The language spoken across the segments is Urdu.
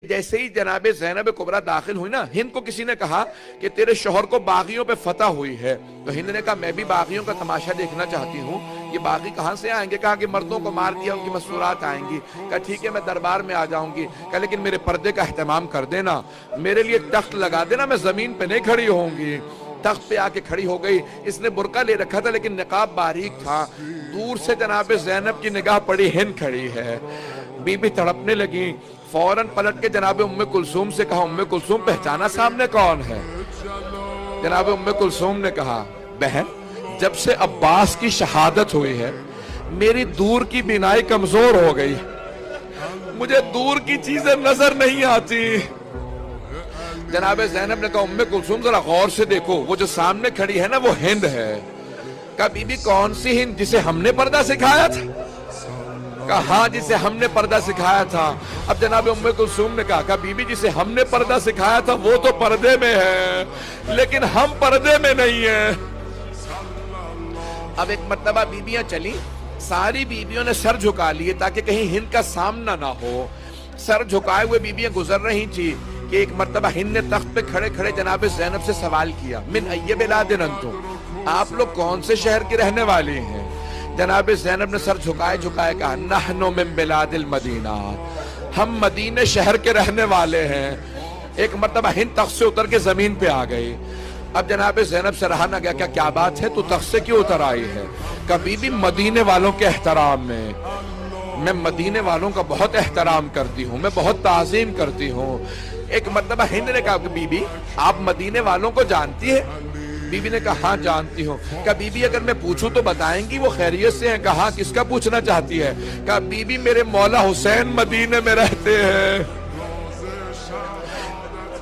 جیسے ہی جناب زینب کبریٰ داخل ہوئی نا، ہند کو کسی نے کہا کہ تیرے شوہر کو باغیوں پہ فتح ہوئی ہے، تو ہند نے کہا میں بھی باغیوں کا تماشا دیکھنا چاہتی ہوں، یہ باغی کہاں سے آئیں گے؟ کہا کہ مردوں کو مار دیا ان کی مستورات آئیں گی۔ کہا ٹھیک ہے میں دربار میں آ جاؤں گی، کہا لیکن میرے پردے کا اہتمام کر دینا، میرے لیے تخت لگا دینا، میں زمین پہ نہیں کھڑی ہوں گی۔ تخت پہ آ کے کھڑی ہو گئی، اس نے برقع لے رکھا تھا لیکن نقاب باریک تھا، دور سے جناب زینب کی نگاہ پڑی، ہند کھڑی ہے، بی بی تڑپنے لگی، فوراً پلٹ کے جناب ام کلثوم سے کہا ام کلثوم پہچانا سامنے کون ہے؟ جناب ام کلثوم نے کہا بہن جب سے عباس کی شہادت ہوئی ہے میری دور کی بینائی کمزور ہو گئی، مجھے دور کی چیزیں نظر نہیں آتی۔ جناب زینب نے کہا ام کلثوم ذرا غور سے دیکھو، وہ جو سامنے کھڑی ہے نا وہ ہند ہے۔ کہا بی بی کون سی ہند؟ جسے ہم نے پردہ سکھایا تھا؟ کہا ہاں جسے ہم نے پردہ سکھایا تھا۔ اب جناب ام کلثوم نے کہا بی بی جسے ہم نے پردہ سکھایا تھا وہ تو پردے میں ہے لیکن ہم پردے میں نہیں ہیں۔ اب ایک مرتبہ بیبیاں چلی، ساری بیبیوں نے سر جھکا لیے تاکہ کہیں ہند کا سامنا نہ ہو، سر جھکائے ہوئے بیبیاں گزر رہی تھی کہ ایک مرتبہ ہند نے تخت پہ کھڑے کھڑے جناب زینب سے سوال کیا من ای بلاد انتم، آپ لوگ کون سے شہر کی رہنے والی ہیں؟ جناب زینب نے سر جھکائے جھکائے کہا نحن من بلاد المدینہ، ہم مدینہ شہر کے رہنے والے ہیں۔ ایک مرتبہ ہند تخت سے اتر کے زمین پہ آ گئی۔ اب جناب زینب سے رہا نہ گیا، کیا بات ہے تو تخت سے کیوں اتر آئی ہے؟ کبھی بھی مدینے والوں کے احترام میں مدینے والوں کا بہت احترام کرتی ہوں، میں بہت تعظیم کرتی ہوں۔ ایک مرتبہ ہند نے کہا کہ بی بی آپ مدینے والوں کو جانتی ہے؟ بی بی نے کہا ہاں جانتی ہوں۔ کہا بی بی اگر میں پوچھوں تو بتائیں گی وہ خیریت سے ہیں؟ کہا کس کا پوچھنا چاہتی ہے؟ کہا بی بی میرے مولا حسین مدینے میں رہتے ہیں،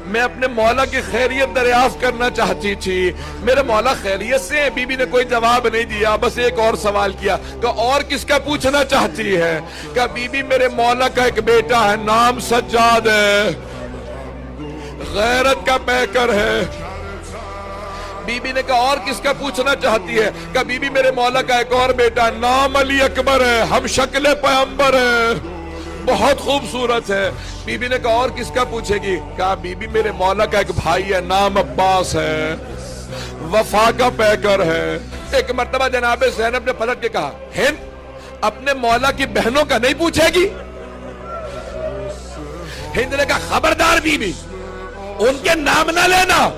میں اپنے مولا کی خیریت دریافت کرنا چاہتی تھی، میرے مولا خیریت سے ہیں؟ بی بی نے کوئی جواب نہیں دیا، بس ایک اور سوال کیا کہ اور کس کا پوچھنا چاہتی ہے؟ کہا بی بی میرے مولا کا ایک بیٹا ہے، نام سجاد ہے، غیرت کا پیکر ہے۔ بی بی نے کہا اور کس کا پوچھنا چاہتی ہے؟ کہا بی بی میرے مولا کا ایک اور بیٹا نام علی اکبر ہے، ہم شکل پیغمبر ہے، بہت خوبصورت ہے۔ بی بی نے کہا اور کس کا پوچھے گی؟ کہا بی بی میرے مولا کا ایک بھائی ہے، نام عباس ہے، وفا کا پیکر ہے۔ ایک مرتبہ جناب زینب نے پلٹ کے کہا ہند اپنے مولا کی بہنوں کا نہیں پوچھے گی؟ ہند نے کہا خبردار بی بی ان کے نام نہ لینا،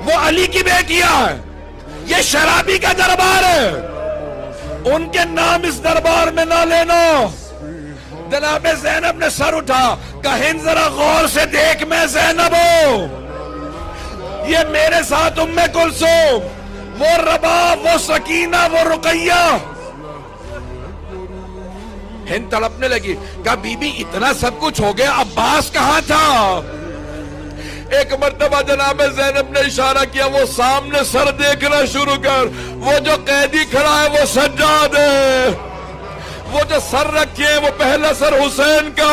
وہ علی کی بیٹیاں ہیں، یہ شرابی کا دربار ہے، ان کے نام اس دربار میں نہ لینا۔ جناب زینب نے سر اٹھا، کہا ہند ذرا غور سے دیکھ میں زینب ہوں، یہ میرے ساتھ ام کلثوم، وہ رباب، وہ سکینہ، وہ رقیہ۔ ہند تڑپنے لگی، کہا بی بی اتنا سب کچھ ہو گیا، عباس کہاں تھا؟ ایک مرتبہ جناب زینب نے اشارہ کیا وہ سامنے سر دیکھنا شروع کر، وہ جو قیدی کھڑا ہے وہ سجاد ہے، وہ جو سر رکھے وہ پہلا سر حسین کا،